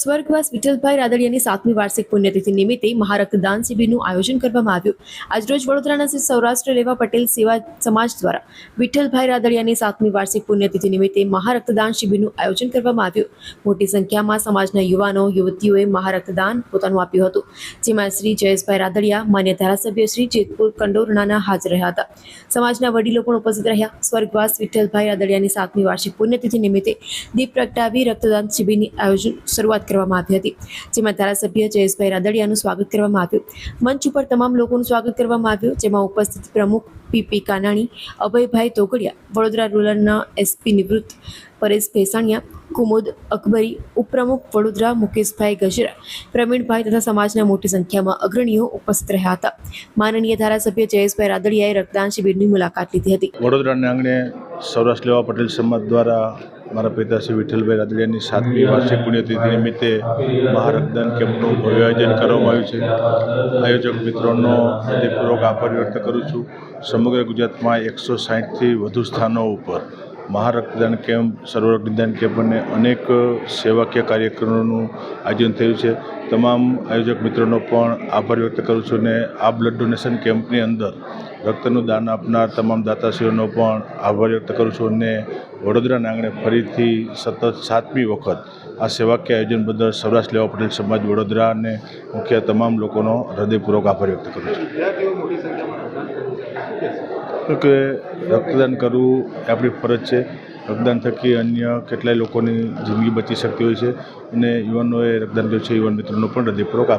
સ્વર્ગવાસ વિઠ્ઠલભાઈ રાદડિયાની 7મી વાર્ષિક પુણ્યતિથિ નિમિત્તે મહારક્તદાન શિબિરનું આયોજન કરવામાં આવ્યું। આજરોજ વડોદરાના શ્રી સૌરાષ્ટ્ર રેવા પટેલ સેવા સમાજ દ્વારા વિઠ્ઠલભાઈ રાદડિયાની 7મી વાર્ષિક પુણ્યતિથિ નિમિત્તે મહારક્તદાન શિબિરનું આયોજન કરવામાં આવ્યું। મોટી સંખ્યામાં સમાજના યુવાનો યુવતીઓએ મહારક્તદાન પોતાનું આપ્યું હતું, જેમાં શ્રી જયેશભાઈ રાદડિયા, માન્ય ધારાસભ્ય શ્રી જેતપુર કંડોરણાના હાજર રહ્યા હતા। સમાજના વડીલો પણ ઉપસ્થિત રહ્યા। સ્વર્ગવાસ વિઠ્ઠલભાઈ રાદડિયાની 7મી વાર્ષિક પુણ્યતિથિ નિમિત્તે દીપ પ્રગટાવી રક્તદાન શિબિરની શરૂઆત કરવામાં આવી હતી, જેમાં ધારાસભ્ય જયેશભાઈ રાદડિયાનું સ્વાગત કરવામાં આવ્યું। મંચ ઉપર તમામ લોકોનું સ્વાગત કરવામાં આવ્યું, જેમાં ઉપસ્થિત પ્રમુખ પીપી કાનાણી, અભયભાઈ તોગડિયા, વડોદરા રૂરલના એસપી નિવૃત્ત પરેશ ભેસાણિયા, કુમુદ અકબરી, ઉપપ્રમુખ વડોદરા મુકેશભાઈ ગજેરા, પ્રવીણભાઈ તથા સમાજના મોટી સંખ્યામાં અગ્રણીઓ ઉપસ્થિત રહ્યા હતા। માનનીય ધારાસભ્ય જયેશભાઈ રાદડિયાએ રક્તદાન શિબિરની મુલાકાત લીધી હતી। વડોદરાના આંગણે સૌરાષ્ટ્ર લેવા પટેલ સમાજ દ્વારા મારા પિતા શ્રી વિઠ્ઠલભાઈ રાદડિયાની 7મી વાર્ષિક પુણ્યતિથિ નિમિત્તે મહારક્તદાન કેમ્પનું ભવ્ય આયોજન કરવામાં આવ્યું છે। આયોજક મિત્રોનો હૃદયપૂર્વક આભાર વ્યક્ત કરું છું। સમગ્ર ગુજરાતમાં 160થી વધુ સ્થાનો ઉપર મહારક્તદાન કેમ્પ, સર્વ રક્તદાન કેમ્પ અને અનેક સેવાકીય કાર્યક્રમોનું આયોજન થયું છે। તમામ આયોજક મિત્રોનો પણ આભાર વ્યક્ત કરું છું અને આ બ્લડ ડોનેશન કેમ્પની અંદર રક્તનું દાન આપનાર તમામ દાતાશ્રીઓનો પણ આભાર વ્યક્ત કરું છું અને વડોદરાના આંગણે ફરીથી સતત 7મી વખત આ સેવાકીય આયોજન બદલ સૌરાષ્ટ્ર લેવા પટેલ સમાજ વડોદરા અને મુખ્ય તમામ લોકોનો હૃદયપૂર્વક આભાર વ્યક્ત કરું છું કે રક્તદાન કરવું એ આપણી ફરજ છે। રક્તદાન થકી અન્ય કેટલાય લોકોની જિંદગી બચી શકતી હોય છે અને યુવાનોએ રક્તદાન કર્યું છે। યુવાન મિત્રોનો પણ હૃદયપૂર્વક આભાર।